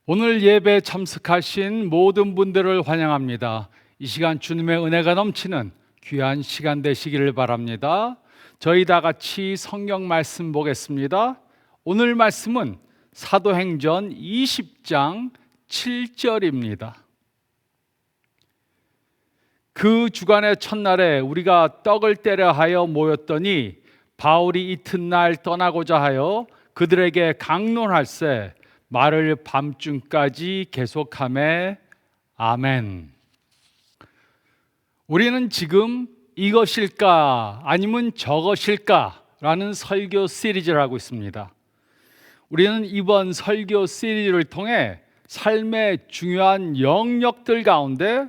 오늘 예배에 참석하신 모든 분들을 환영합니다. 이 시간 주님의 은혜가 넘치는 귀한 시간 되시기를 바랍니다. 저희 다 같이 성경 말씀 보겠습니다. 오늘 말씀은 사도행전 20장 7절입니다. 그 주간의 첫날에 우리가 떡을 떼려 하여 모였더니 바울이 이튿날 떠나고자 하여 그들에게 강론할세 말을 밤중까지 계속하매 아멘. 우리는 지금 이것일까 아니면 저것일까 라는 설교 시리즈를 하고 있습니다. 우리는 이번 설교 시리즈를 통해 삶의 중요한 영역들 가운데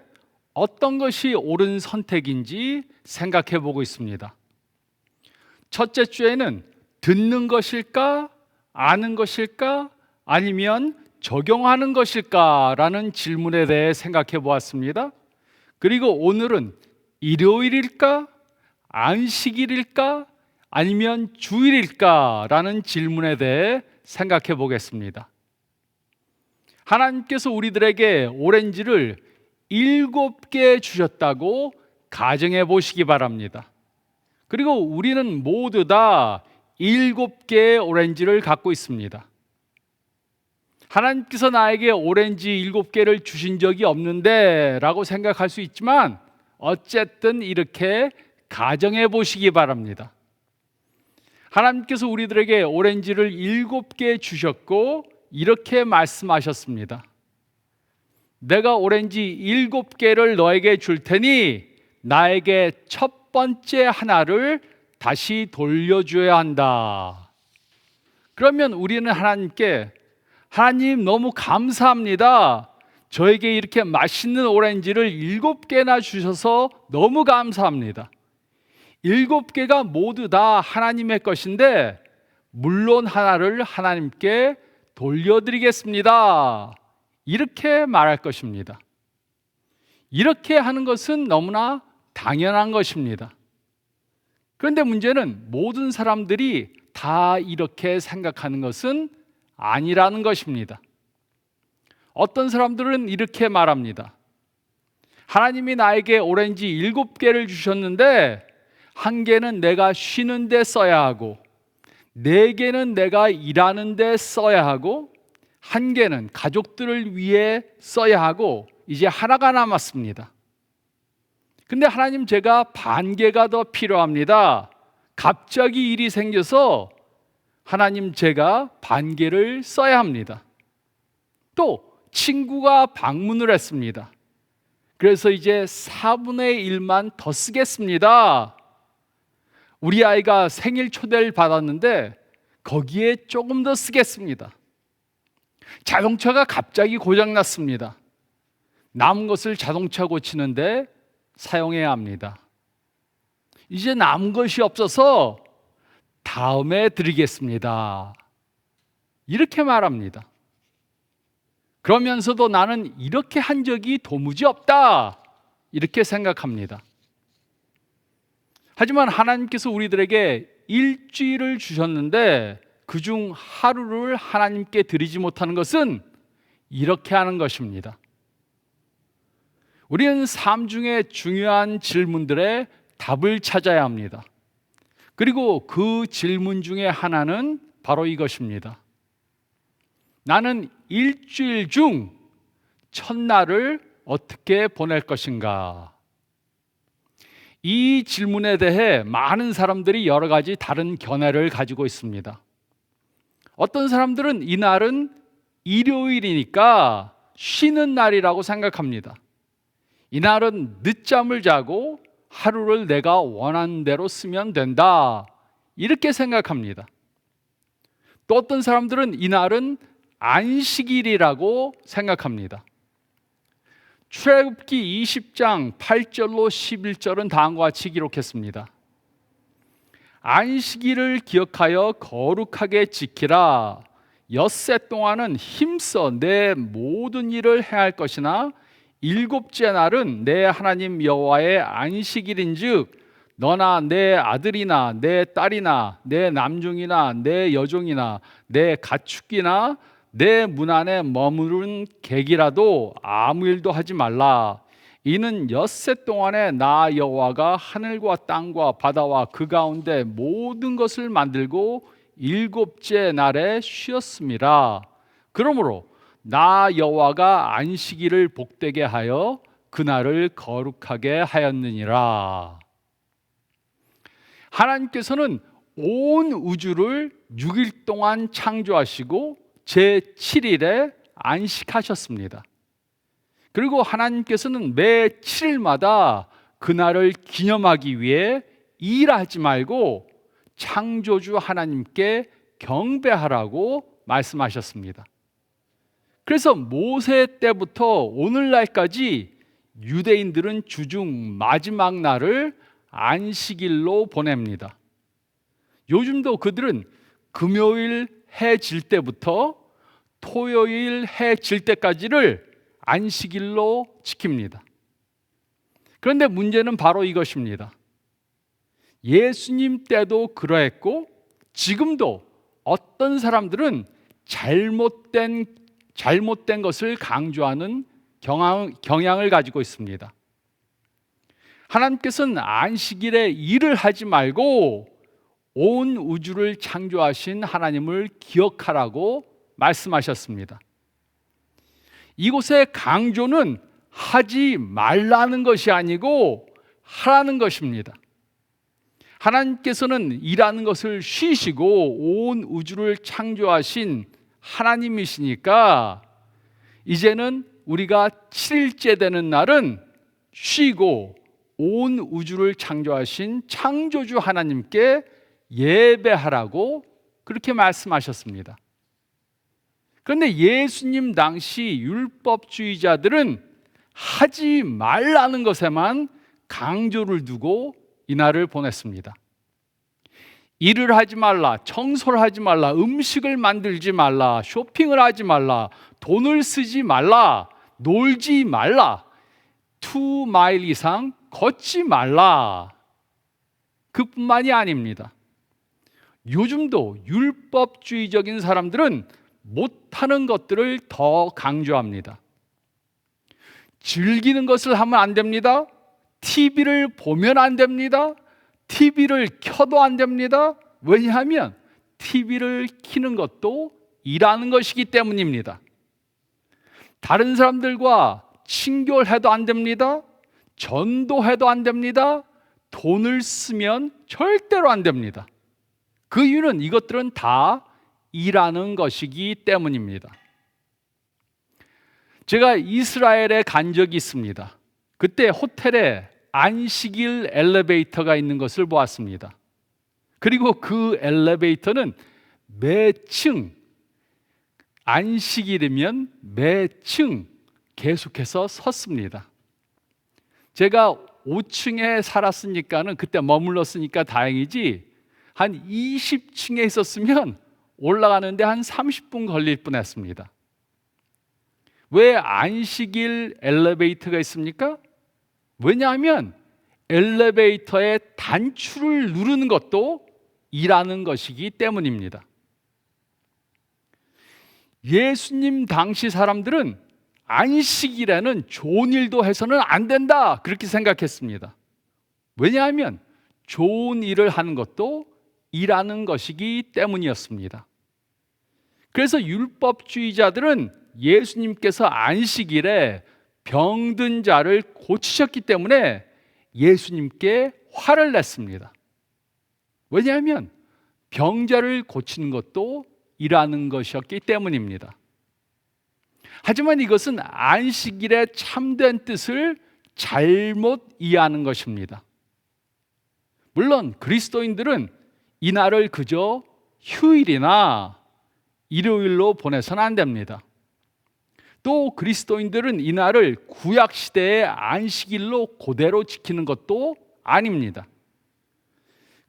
어떤 것이 옳은 선택인지 생각해 보고 있습니다. 첫째 주에는 듣는 것일까 아는 것일까 아니면 적용하는 것일까라는 질문에 대해 생각해 보았습니다. 그리고 오늘은 일요일일까? 안식일일까? 아니면 주일일까라는 질문에 대해 생각해 보겠습니다. 하나님께서 우리들에게 오렌지를 7개 주셨다고 가정해 보시기 바랍니다. 그리고 우리는 모두 다 7개의 오렌지를 갖고 있습니다. 하나님께서 나에게 오렌지 7개를 주신 적이 없는데 라고 생각할 수 있지만 어쨌든 이렇게 가정해 보시기 바랍니다. 하나님께서 우리들에게 오렌지를 7개 주셨고 이렇게 말씀하셨습니다. 내가 오렌지 7개를 너에게 줄 테니 나에게 첫 번째 하나를 다시 돌려줘야 한다. 그러면 우리는 하나님께 하나님 너무 감사합니다. 저에게 이렇게 맛있는 오렌지를 7개나 주셔서 너무 감사합니다. 7개가 모두 다 하나님의 것인데 물론 하나를 하나님께 돌려드리겠습니다. 이렇게 말할 것입니다. 이렇게 하는 것은 너무나 당연한 것입니다. 그런데 문제는 모든 사람들이 다 이렇게 생각하는 것은 아니라는 것입니다. 어떤 사람들은 이렇게 말합니다. 하나님이 나에게 오렌지 7개를 주셨는데 1개는 내가 쉬는 데 써야 하고 4개는 내가 일하는 데 써야 하고 1개는 가족들을 위해 써야 하고 이제 하나가 남았습니다. 근데 하나님 제가 1개가 더 필요합니다. 갑자기 일이 생겨서 하나님 제가 1개를 써야 합니다. 또 친구가 방문을 했습니다. 그래서 이제 4분의 1만 더 쓰겠습니다. 우리 아이가 생일 초대를 받았는데 거기에 조금 더 쓰겠습니다. 자동차가 갑자기 고장났습니다. 남은 것을 자동차 고치는데 사용해야 합니다. 이제 남은 것이 없어서 다음에 드리겠습니다. 이렇게 말합니다. 그러면서도 나는 이렇게 한 적이 도무지 없다. 이렇게 생각합니다. 하지만 하나님께서 우리들에게 일주일을 주셨는데 그중 하루를 하나님께 드리지 못하는 것은 이렇게 하는 것입니다. 우리는 삶 중에 중요한 질문들의 답을 찾아야 합니다. 그리고 그 질문 중에 하나는 바로 이것입니다. 나는 일주일 중 첫날을 어떻게 보낼 것인가? 이 질문에 대해 많은 사람들이 여러 가지 다른 견해를 가지고 있습니다. 어떤 사람들은 이날은 일요일이니까 쉬는 날이라고 생각합니다. 이날은 늦잠을 자고 하루를 내가 원하는 대로 쓰면 된다. 이렇게 생각합니다. 또 어떤 사람들은 이날은 안식일이라고 생각합니다. 출애굽기 20장 8절로 11절은 다음과 같이 기록했습니다. 안식일을 기억하여 거룩하게 지키라. 엿새 동안은 힘써 내 모든 일을 행할 것이나 7째 날은 내 하나님 여호와의 안식일인즉 너나 내 아들이나 내 딸이나 내 남종이나 내 여종이나 내 가축이나 내 문 안에 머무른 객이라도 아무 일도 하지 말라. 이는 엿새 동안에 나 여호와가 하늘과 땅과 바다와 그 가운데 모든 것을 만들고 일곱째 날에 쉬었습니다. 그러므로 나 여호와가 안식일을 복되게 하여 그날을 거룩하게 하였느니라. 하나님께서는 온 우주를 6일 동안 창조하시고 제7일에 안식하셨습니다. 그리고 하나님께서는 매 7일마다 그날을 기념하기 위해 일하지 말고 창조주 하나님께 경배하라고 말씀하셨습니다. 그래서 모세 때부터 오늘날까지 유대인들은 주중 마지막 날을 안식일로 보냅니다. 요즘도 그들은 금요일 해 질 때부터 토요일 해 질 때까지를 안식일로 지킵니다. 그런데 문제는 바로 이것입니다. 예수님 때도 그러했고 지금도 어떤 사람들은 잘못된 것을 강조하는 경향을 가지고 있습니다. 하나님께서는 안식일에 일을 하지 말고 온 우주를 창조하신 하나님을 기억하라고 말씀하셨습니다. 이곳의 강조는 하지 말라는 것이 아니고 하라는 것입니다. 하나님께서는 일하는 것을 쉬시고 온 우주를 창조하신 하나님이시니까 이제는 우리가 7일째 되는 날은 쉬고 온 우주를 창조하신 창조주 하나님께 예배하라고 그렇게 말씀하셨습니다. 그런데 예수님 당시 율법주의자들은 하지 말라는 것에만 강조를 두고 이날을 보냈습니다. 일을 하지 말라, 청소를 하지 말라, 음식을 만들지 말라, 쇼핑을 하지 말라, 돈을 쓰지 말라, 놀지 말라, 2마일 이상 걷지 말라. 그뿐만이 아닙니다. 요즘도 율법주의적인 사람들은 못하는 것들을 더 강조합니다. 즐기는 것을 하면 안 됩니다. TV를 보면 안 됩니다. TV를 켜도 안 됩니다. 왜냐하면 TV를 켜는 것도 일하는 것이기 때문입니다. 다른 사람들과 친교해도 안 됩니다. 전도해도 안 됩니다. 돈을 쓰면 절대로 안 됩니다. 그 이유는 이것들은 다 일하는 것이기 때문입니다. 제가 이스라엘에 간 적이 있습니다. 그때 호텔에 안식일 엘리베이터가 있는 것을 보았습니다. 그리고 그 엘리베이터는 매층, 안식일이면 매층 계속해서 섰습니다. 제가 5층에 살았으니까는 그때 머물렀으니까 다행이지 한 20층에 있었으면 올라가는데 한 30분 걸릴 뻔했습니다. 왜 안식일 엘리베이터가 있습니까? 왜냐하면 엘리베이터의 단추를 누르는 것도 일하는 것이기 때문입니다. 예수님 당시 사람들은 안식일에는 좋은 일도 해서는 안 된다 그렇게 생각했습니다. 왜냐하면 좋은 일을 하는 것도 일하는 것이기 때문이었습니다. 그래서 율법주의자들은 예수님께서 안식일에 병든 자를 고치셨기 때문에 예수님께 화를 냈습니다. 왜냐하면 병자를 고치는 것도 일하는 것이었기 때문입니다. 하지만 이것은 안식일의 참된 뜻을 잘못 이해하는 것입니다. 물론 그리스도인들은 이날을 그저 휴일이나 일요일로 보내서는 안 됩니다. 또 그리스도인들은 이날을 구약시대의 안식일로 그대로 지키는 것도 아닙니다.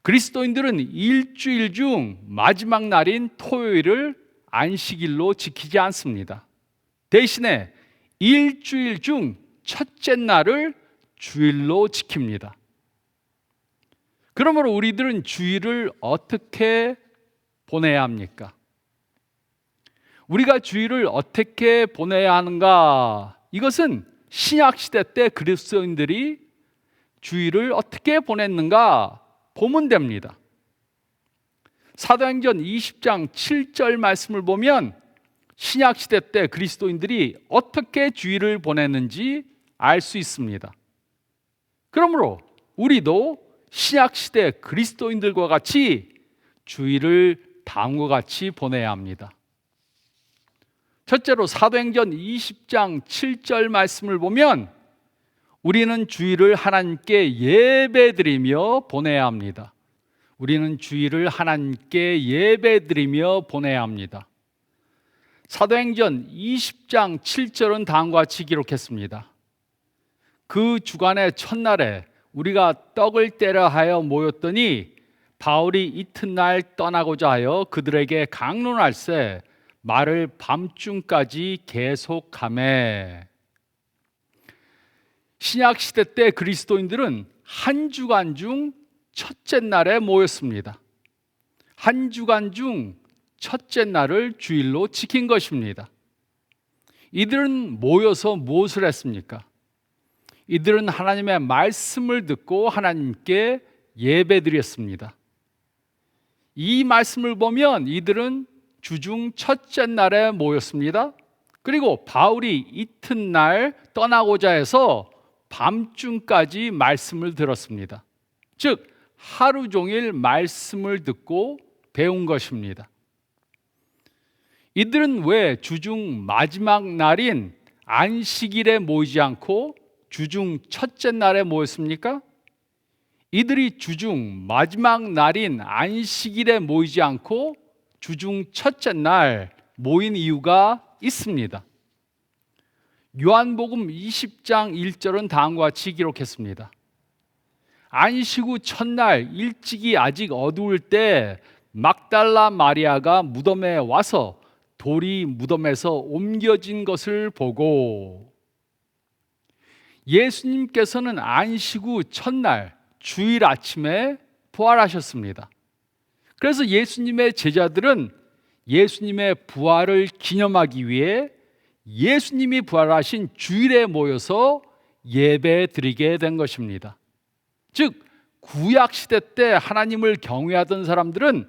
그리스도인들은 일주일 중 마지막 날인 토요일을 안식일로 지키지 않습니다. 대신에 일주일 중 첫째 날을 주일로 지킵니다. 그러므로 우리들은 주일을 어떻게 보내야 합니까? 우리가 주일을 어떻게 보내야 하는가? 이것은 신약 시대 때 그리스도인들이 주일을 어떻게 보냈는가 보면 됩니다. 사도행전 20장 7절 말씀을 보면 신약 시대 때 그리스도인들이 어떻게 주일을 보냈는지 알 수 있습니다. 그러므로 우리도 신약 시대 그리스도인들과 같이 주일을 다음과 같이 보내야 합니다. 첫째로 사도행전 20장 7절 말씀을 보면 우리는 주일을 하나님께 예배드리며 보내야 합니다. 우리는 주일을 하나님께 예배드리며 보내야 합니다. 사도행전 20장 7절은 다음과 같이 기록했습니다. 그 주간의 첫날에 우리가 떡을 떼려 하여 모였더니 바울이 이튿날 떠나고자 하여 그들에게 강론할세 말을 밤중까지 계속하매. 신약 시대 때 그리스도인들은 한 주간 중 첫째 날에 모였습니다. 한 주간 중 첫째 날을 주일로 지킨 것입니다. 이들은 모여서 무엇을 했습니까? 이들은 하나님의 말씀을 듣고 하나님께 예배드렸습니다. 이 말씀을 보면 이들은 주중 첫째 날에 모였습니다. 그리고 바울이 이튿날 떠나고자 해서 밤중까지 말씀을 들었습니다. 즉 하루 종일 말씀을 듣고 배운 것입니다. 이들은 왜 주중 마지막 날인 안식일에 모이지 않고 주중 첫째 날에 모였습니까? 이들이 주중 마지막 날인 안식일에 모이지 않고 주중 첫째 날 모인 이유가 있습니다. 요한복음 20장 1절은 다음과 같이 기록했습니다. 안식 후 첫날 일찍이 아직 어두울 때 막달라 마리아가 무덤에 와서 돌이 무덤에서 옮겨진 것을 보고. 예수님께서는 안식 후 첫날 주일 아침에 부활하셨습니다. 그래서 예수님의 제자들은 예수님의 부활을 기념하기 위해 예수님이 부활하신 주일에 모여서 예배 드리게 된 것입니다. 즉 구약 시대 때 하나님을 경외하던 사람들은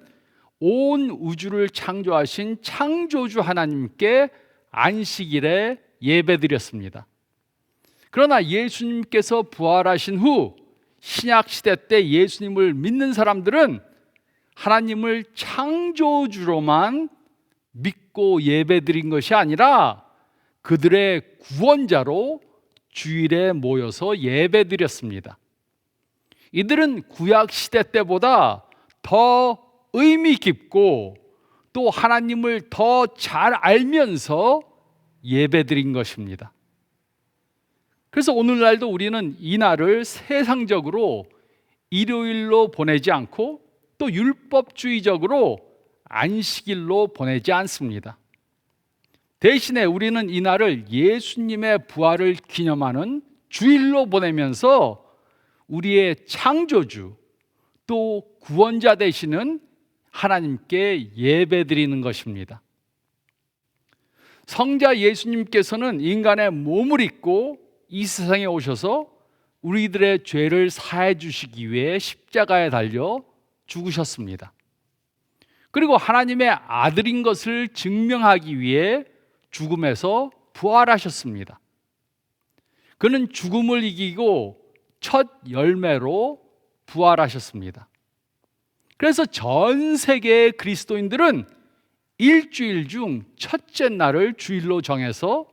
온 우주를 창조하신 창조주 하나님께 안식일에 예배 드렸습니다. 그러나 예수님께서 부활하신 후 신약 시대 때 예수님을 믿는 사람들은 하나님을 창조주로만 믿고 예배드린 것이 아니라 그들의 구원자로 주일에 모여서 예배드렸습니다. 이들은 구약 시대 때보다 더 의미 깊고 또 하나님을 더 잘 알면서 예배드린 것입니다. 그래서 오늘날도 우리는 이 날을 세상적으로 일요일로 보내지 않고 또 율법주의적으로 안식일로 보내지 않습니다. 대신에 우리는 이 날을 예수님의 부활을 기념하는 주일로 보내면서 우리의 창조주 또 구원자 되시는 하나님께 예배드리는 것입니다. 성자 예수님께서는 인간의 몸을 입고 이 세상에 오셔서 우리들의 죄를 사해 주시기 위해 십자가에 달려 죽으셨습니다. 그리고 하나님의 아들인 것을 증명하기 위해 죽음에서 부활하셨습니다. 그는 죽음을 이기고 첫 열매로 부활하셨습니다. 그래서 전 세계의 그리스도인들은 일주일 중 첫째 날을 주일로 정해서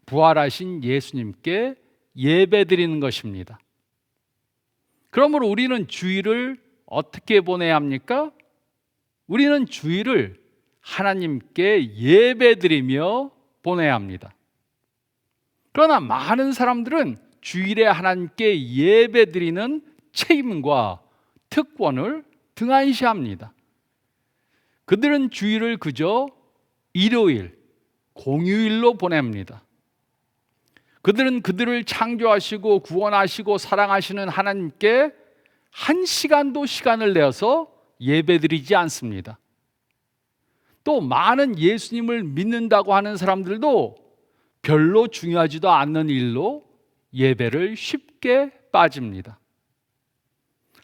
부활하신 예수님께 예배드리는 것입니다. 그러므로 우리는 주일을 어떻게 보내야 합니까? 우리는 주일을 하나님께 예배드리며 보내야 합니다. 그러나 많은 사람들은 주일에 하나님께 예배드리는 책임과 특권을 등한시합니다. 그들은 주일을 그저 일요일, 공휴일로 보냅니다. 그들은 그들을 창조하시고 구원하시고 사랑하시는 하나님께 한 시간도 시간을 내어서 예배드리지 않습니다. 또 많은 예수님을 믿는다고 하는 사람들도 별로 중요하지도 않는 일로 예배를 쉽게 빠집니다.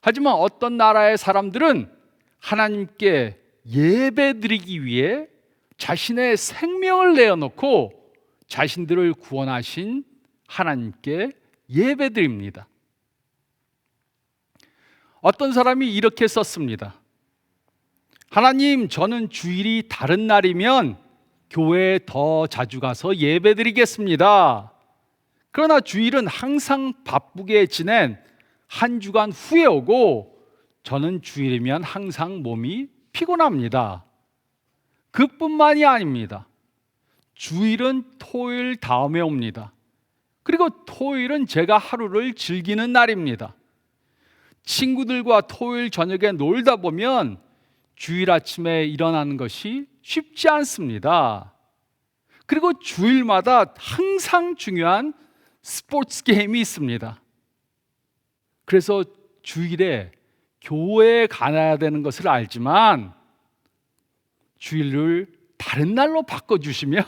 하지만 어떤 나라의 사람들은 하나님께 예배드리기 위해 자신의 생명을 내어놓고 자신들을 구원하신 하나님께 예배드립니다. 어떤 사람이 이렇게 썼습니다. 하나님, 저는 주일이 다른 날이면 교회에 더 자주 가서 예배드리겠습니다. 그러나 주일은 항상 바쁘게 지낸 한 주간 후에 오고 저는 주일이면 항상 몸이 피곤합니다. 그뿐만이 아닙니다. 주일은 토요일 다음에 옵니다. 그리고 토요일은 제가 하루를 즐기는 날입니다. 친구들과 토요일 저녁에 놀다 보면 주일 아침에 일어나는 것이 쉽지 않습니다. 그리고 주일마다 항상 중요한 스포츠 게임이 있습니다. 그래서 주일에 교회에 가야 되는 것을 알지만 주일을 다른 날로 바꿔주시면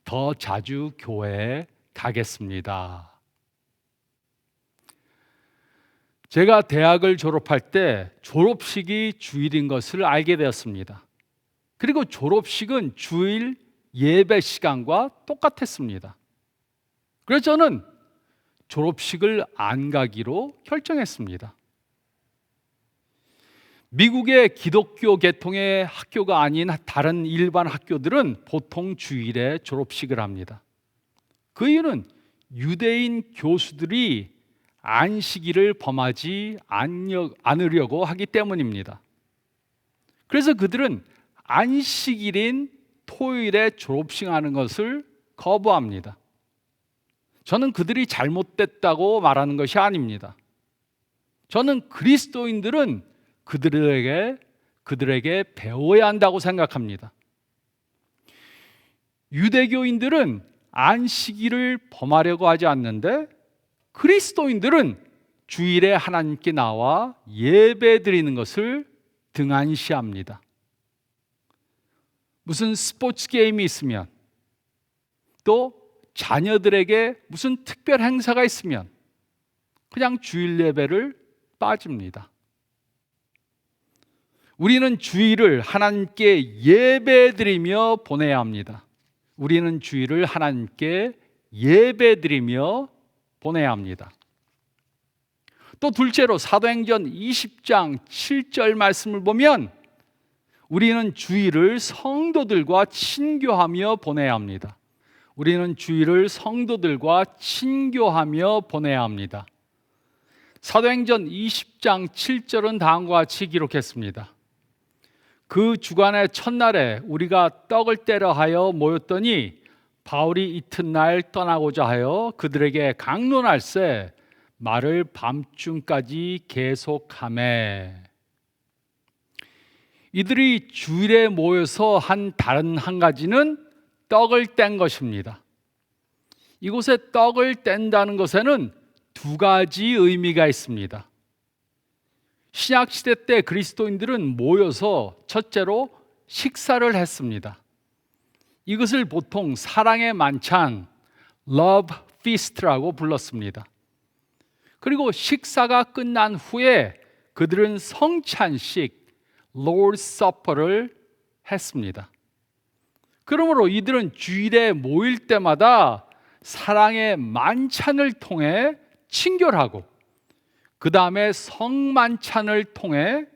더 자주 교회에 가겠습니다. 제가 대학을 졸업할 때 졸업식이 주일인 것을 알게 되었습니다. 그리고 졸업식은 주일 예배 시간과 똑같았습니다. 그래서 저는 졸업식을 안 가기로 결정했습니다. 미국의 기독교 계통의 학교가 아닌 다른 일반 학교들은 보통 주일에 졸업식을 합니다. 그 이유는 유대인 교수들이 안식일을 범하지 않으려고 하기 때문입니다. 그래서 그들은 안식일인 토요일에 졸업식 하는 것을 거부합니다. 저는 그들이 잘못됐다고 말하는 것이 아닙니다. 저는 그리스도인들은 그들에게 배워야 한다고 생각합니다. 유대교인들은 안식일을 범하려고 하지 않는데 그리스도인들은 주일에 하나님께 나와 예배드리는 것을 등한시합니다. 무슨 스포츠 게임이 있으면 또 자녀들에게 무슨 특별 행사가 있으면 그냥 주일 예배를 빠집니다. 우리는 주일을 하나님께 예배드리며 보내야 합니다. 우리는 주일을 하나님께 예배드리며 보내야 합니다. 또 둘째로 사도행전 20장 7절 말씀을 보면 우리는 주일을 성도들과 친교하며 보내야 합니다. 우리는 주일을 성도들과 친교하며 보내야 합니다. 사도행전 20장 7절은 다음과 같이 기록했습니다. 그 주간의 첫날에 우리가 떡을 떼려 하여 모였더니 바울이 이튿날 떠나고자 하여 그들에게 강론할세 말을 밤중까지 계속하매. 이들이 주일에 모여서 한 다른 한 가지는 떡을 뗀 것입니다. 이곳에 떡을 뗀다는 것에는 두 가지 의미가 있습니다. 신약시대 때 그리스도인들은 모여서 첫째로 식사를 했습니다. 이것을 보통 사랑의 만찬, Love Feast라고 불렀습니다. 그리고 식사가 끝난 후에 그들은 성찬식, Lord's Supper를 했습니다. 그러므로 이들은 주일에 모일 때마다 사랑의 만찬을 통해 친결하고 그 다음에 성만찬을 통해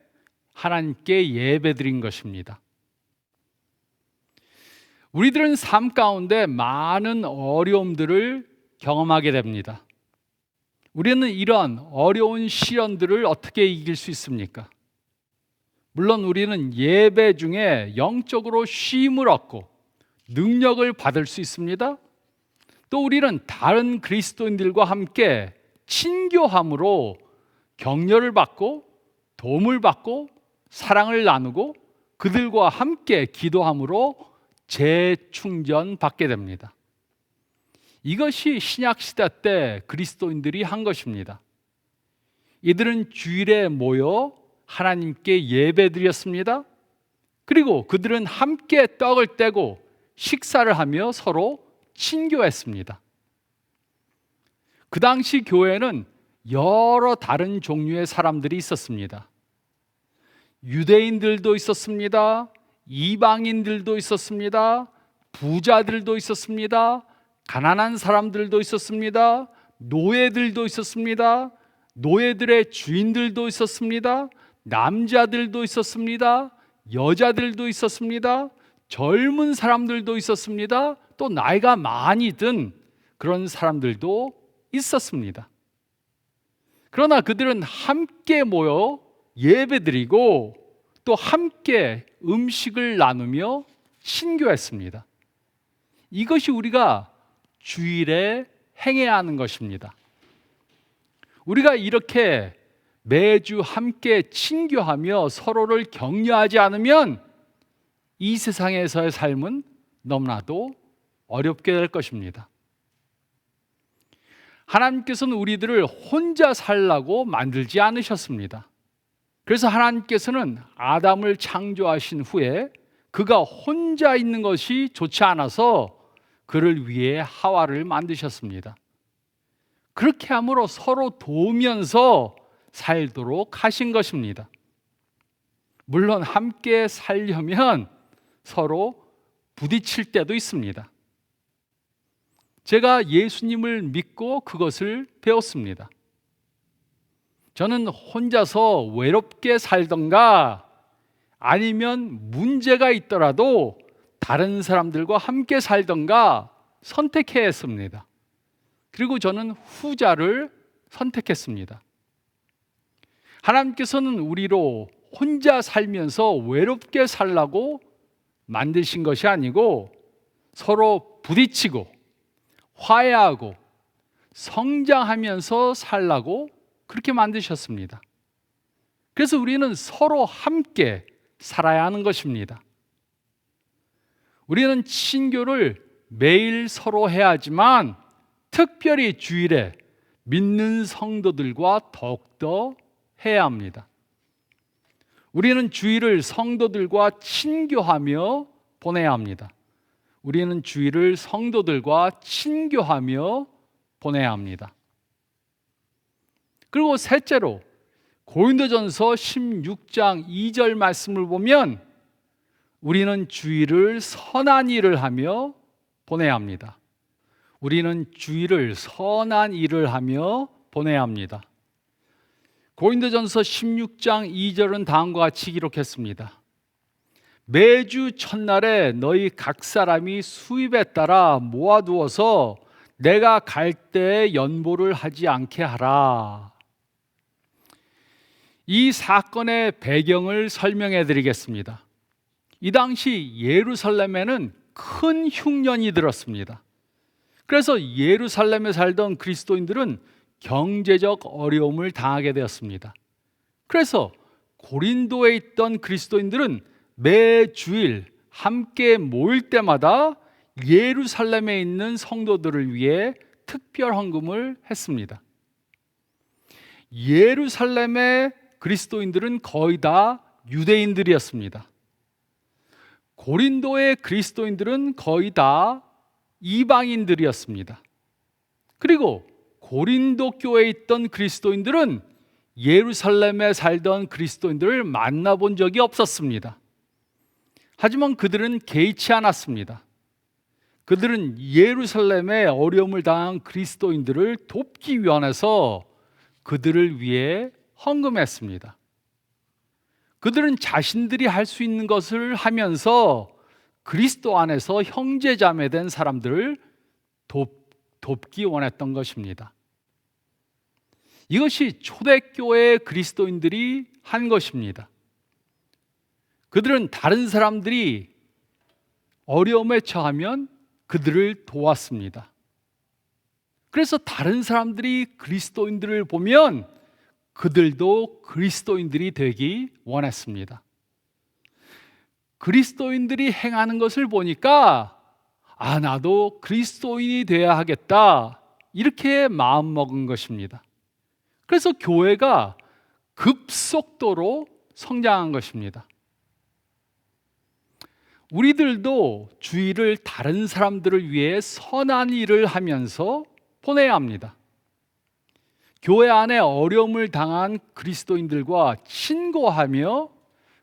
하나님께 예배드린 것입니다. 우리들은 삶 가운데 많은 어려움들을 경험하게 됩니다. 우리는 이런 어려운 시련들을 어떻게 이길 수 있습니까? 물론 우리는 예배 중에 영적으로 쉼을 얻고 능력을 받을 수 있습니다. 또 우리는 다른 그리스도인들과 함께 친교함으로 격려를 받고 도움을 받고 사랑을 나누고 그들과 함께 기도함으로 재충전 받게 됩니다. 이것이 신약시대 때 그리스도인들이 한 것입니다. 이들은 주일에 모여 하나님께 예배드렸습니다. 그리고 그들은 함께 떡을 떼고 식사를 하며 서로 친교했습니다. 그 당시 교회는 여러 다른 종류의 사람들이 있었습니다. 유대인들도 있었습니다. 이방인들도 있었습니다. 부자들도 있었습니다. 가난한 사람들도 있었습니다. 노예들도 있었습니다. 노예들의 주인들도 있었습니다. 남자들도 있었습니다. 여자들도 있었습니다. 젊은 사람들도 있었습니다. 또 나이가 많이 든 그런 사람들도 있었습니다. 그러나 그들은 함께 모여 예배드리고 또 함께 음식을 나누며 친교했습니다. 이것이 우리가 주일에 행해야 하는 것입니다. 우리가 이렇게 매주 함께 친교하며 서로를 격려하지 않으면 이 세상에서의 삶은 너무나도 어렵게 될 것입니다. 하나님께서는 우리들을 혼자 살라고 만들지 않으셨습니다. 그래서 하나님께서는 아담을 창조하신 후에 그가 혼자 있는 것이 좋지 않아서 그를 위해 하와를 만드셨습니다. 그렇게 함으로 서로 도우면서 살도록 하신 것입니다. 물론 함께 살려면 서로 부딪힐 때도 있습니다. 제가 예수님을 믿고 그것을 배웠습니다. 저는 혼자서 외롭게 살던가 아니면 문제가 있더라도 다른 사람들과 함께 살던가 선택해야 했습니다. 그리고 저는 후자를 선택했습니다. 하나님께서는 우리로 혼자 살면서 외롭게 살라고 만드신 것이 아니고 서로 부딪히고 화해하고 성장하면서 살라고 그렇게 만드셨습니다. 그래서 우리는 서로 함께 살아야 하는 것입니다. 우리는 친교를 매일 서로 해야 하지만 특별히 주일에 믿는 성도들과 더욱더 해야 합니다. 우리는 주일을 성도들과 친교하며 보내야 합니다. 우리는 주일을 성도들과 친교하며 보내야 합니다. 그리고 셋째로 고린도전서 16장 2절 말씀을 보면 우리는 주일을 선한 일을 하며 보내야 합니다. 우리는 주일을 선한 일을 하며 보내야 합니다. 고린도전서 16장 2절은 다음과 같이 기록했습니다. 매주 첫날에 너희 각 사람이 수입에 따라 모아두어서 내가 갈 때에 연보를 하지 않게 하라. 이 사건의 배경을 설명해 드리겠습니다. 이 당시 예루살렘에는 큰 흉년이 들었습니다. 그래서 예루살렘에 살던 그리스도인들은 경제적 어려움을 당하게 되었습니다. 그래서 고린도에 있던 그리스도인들은 매주일 함께 모일 때마다 예루살렘에 있는 성도들을 위해 특별 헌금을 했습니다. 예루살렘의 그리스도인들은 거의 다 유대인들이었습니다. 고린도의 그리스도인들은 거의 다 이방인들이었습니다. 그리고 고린도 교회에 있던 그리스도인들은 예루살렘에 살던 그리스도인들을 만나본 적이 없었습니다. 하지만 그들은 개의치 않았습니다. 그들은 예루살렘에 어려움을 당한 그리스도인들을 돕기 위해서 그들을 위해 헌금했습니다. 그들은 자신들이 할 수 있는 것을 하면서 그리스도 안에서 형제자매된 사람들을 돕기 원했던 것입니다. 이것이 초대교회 그리스도인들이 한 것입니다. 그들은 다른 사람들이 어려움에 처하면 그들을 도왔습니다. 그래서 다른 사람들이 그리스도인들을 보면 그들도 그리스도인들이 되기 원했습니다. 그리스도인들이 행하는 것을 보니까 나도 그리스도인이 되어야 하겠다, 이렇게 마음먹은 것입니다. 그래서 교회가 급속도로 성장한 것입니다. 우리들도 주일을 다른 사람들을 위해 선한 일을 하면서 보내야 합니다. 교회 안에 어려움을 당한 그리스도인들과 친구하며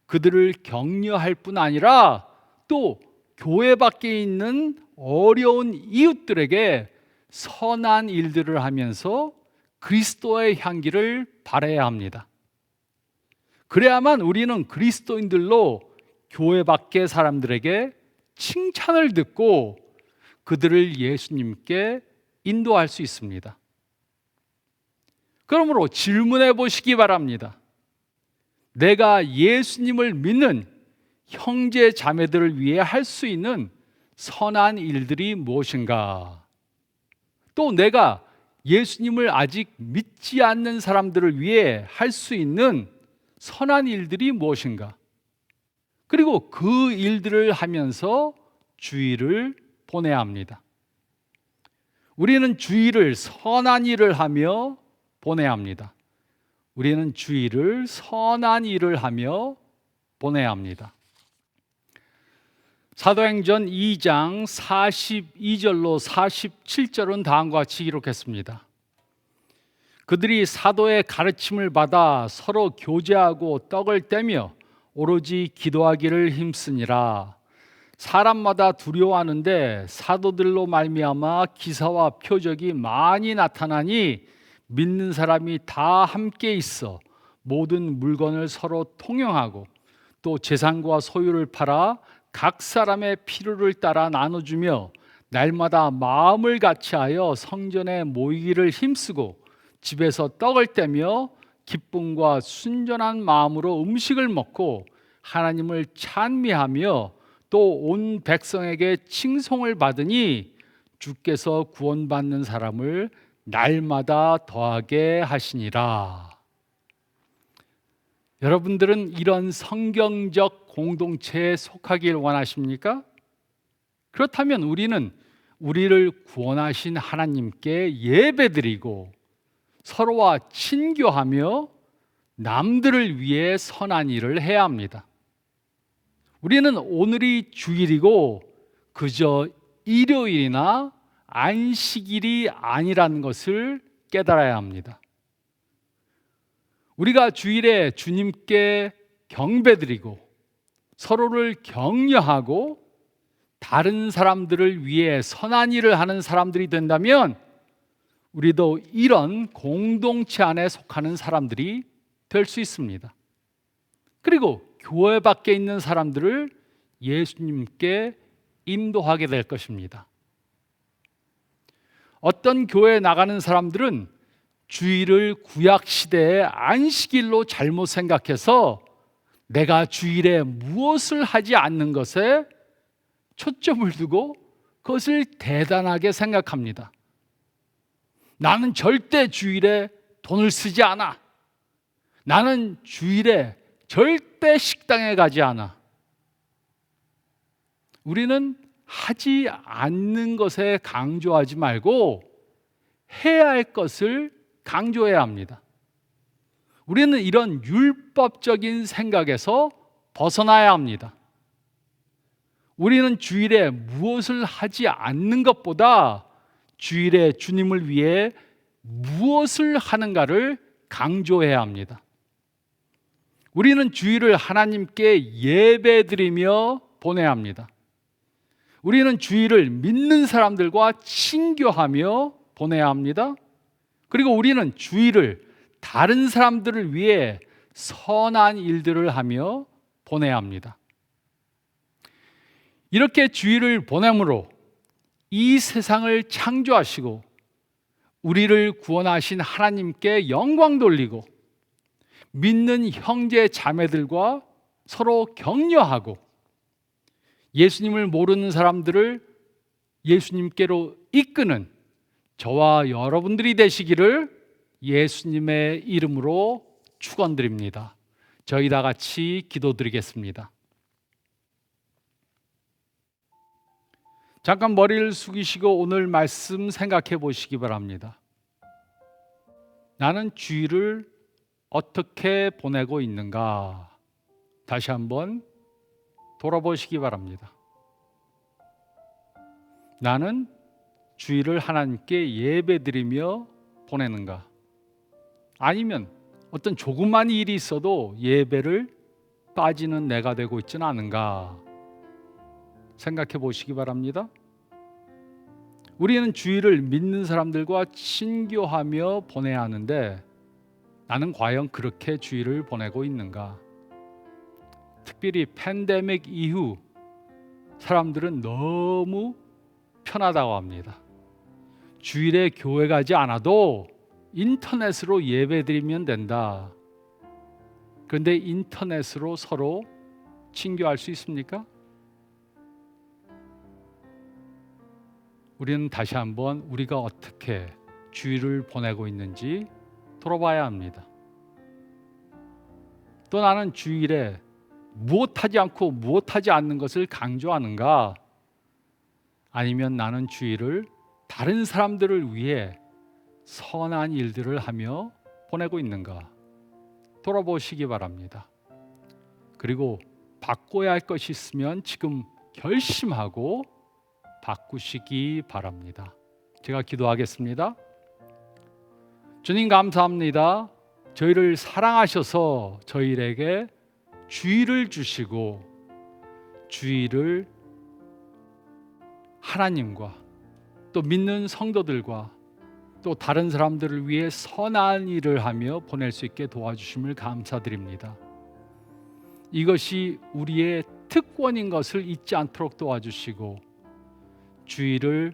그들을 격려할 뿐 아니라 또 교회 밖에 있는 어려운 이웃들에게 선한 일들을 하면서 그리스도의 향기를 발해야 합니다. 그래야만 우리는 그리스도인들로 교회 밖의 사람들에게 칭찬을 듣고 그들을 예수님께 인도할 수 있습니다. 그러므로 질문해 보시기 바랍니다. 내가 예수님을 믿는 형제 자매들을 위해 할 수 있는 선한 일들이 무엇인가? 또 내가 예수님을 아직 믿지 않는 사람들을 위해 할 수 있는 선한 일들이 무엇인가? 그리고 그 일들을 하면서 주일을 보내야 합니다. 우리는 주일을 선한 일을 하며 보내야 합니다. 우리는 주일을 선한 일을 하며 보내야 합니다. 사도행전 2장 42절로 47절은 다음과 같이 기록했습니다. 그들이 사도의 가르침을 받아 서로 교제하고 떡을 떼며 오로지 기도하기를 힘쓰니라. 사람마다 두려워하는데 사도들로 말미암아 기사와 표적이 많이 나타나니 믿는 사람이 다 함께 있어 모든 물건을 서로 통용하고 또 재산과 소유를 팔아 각 사람의 필요를 따라 나눠주며 날마다 마음을 같이하여 성전에 모이기를 힘쓰고 집에서 떡을 떼며 기쁨과 순전한 마음으로 음식을 먹고 하나님을 찬미하며 또 온 백성에게 칭송을 받으니 주께서 구원받는 사람을 날마다 더하게 하시니라. 여러분들은 이런 성경적 공동체에 속하길 원하십니까? 그렇다면 우리는 우리를 구원하신 하나님께 예배드리고 서로와 친교하며 남들을 위해 선한 일을 해야 합니다. 우리는 오늘이 주일이고 그저 일요일이나 안식일이 아니라는 것을 깨달아야 합니다. 우리가 주일에 주님께 경배드리고 서로를 격려하고 다른 사람들을 위해 선한 일을 하는 사람들이 된다면 우리도 이런 공동체 안에 속하는 사람들이 될 수 있습니다. 그리고 교회 밖에 있는 사람들을 예수님께 인도하게 될 것입니다. 어떤 교회에 나가는 사람들은 주일을 구약 시대의 안식일로 잘못 생각해서 내가 주일에 무엇을 하지 않는 것에 초점을 두고 그것을 대단하게 생각합니다. 나는 절대 주일에 돈을 쓰지 않아. 나는 주일에 절대 식당에 가지 않아. 우리는 하지 않는 것에 강조하지 말고 해야 할 것을 강조해야 합니다. 우리는 이런 율법적인 생각에서 벗어나야 합니다. 우리는 주일에 무엇을 하지 않는 것보다 주일에 주님을 위해 무엇을 하는가를 강조해야 합니다. 우리는 주일을 하나님께 예배드리며 보내야 합니다. 우리는 주일을 믿는 사람들과 친교하며 보내야 합니다. 그리고 우리는 주일을 다른 사람들을 위해 선한 일들을 하며 보내야 합니다. 이렇게 주일을 보냄으로 이 세상을 창조하시고 우리를 구원하신 하나님께 영광 돌리고 믿는 형제 자매들과 서로 격려하고 예수님을 모르는 사람들을 예수님께로 이끄는 저와 여러분들이 되시기를 예수님의 이름으로 축원드립니다. 저희 다 같이 기도드리겠습니다. 잠깐 머리를 숙이시고 오늘 말씀 생각해 보시기 바랍니다. 나는 주일을 어떻게 보내고 있는가? 다시 한번 돌아보시기 바랍니다. 나는 주일을 하나님께 예배드리며 보내는가? 아니면 어떤 조그만 일이 있어도 예배를 빠지는 내가 되고 있지는 않은가? 생각해 보시기 바랍니다. 우리는 주일을 믿는 사람들과 친교하며 보내야 하는데 나는 과연 그렇게 주일을 보내고 있는가? 특별히 팬데믹 이후 사람들은 너무 편하다고 합니다. 주일에 교회 가지 않아도 인터넷으로 예배드리면 된다. 그런데 인터넷으로 서로 친교할 수 있습니까? 우리는 다시 한번 우리가 어떻게 주일을 보내고 있는지 돌아봐야 합니다. 또 나는 주일에 무엇하지 않고 무엇하지 않는 것을 강조하는가? 아니면 나는 주일을 다른 사람들을 위해 선한 일들을 하며 보내고 있는가? 돌아보시기 바랍니다. 그리고 바꿔야 할 것이 있으면 지금 결심하고 바꾸시기 바랍니다. 제가 기도하겠습니다. 주님 감사합니다. 저희를 사랑하셔서 저희에게 주일을 주시고 주일을 하나님과 또 믿는 성도들과 또 다른 사람들을 위해 선한 일을 하며 보낼 수 있게 도와주심을 감사드립니다. 이것이 우리의 특권인 것을 잊지 않도록 도와주시고 주일을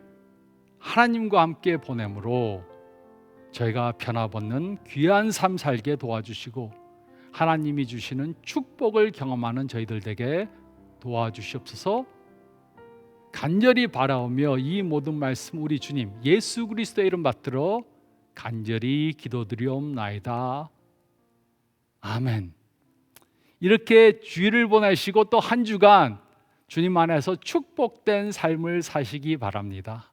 하나님과 함께 보내므로 저희가 변화받는 귀한 삶 살게 도와주시고 하나님이 주시는 축복을 경험하는 저희들 되게 도와주시옵소서. 간절히 바라오며 이 모든 말씀 우리 주님 예수 그리스도의 이름 받들어 간절히 기도드리옵나이다. 아멘. 이렇게 주일을 보내시고 또 한 주간 주님 안에서 축복된 삶을 사시기 바랍니다.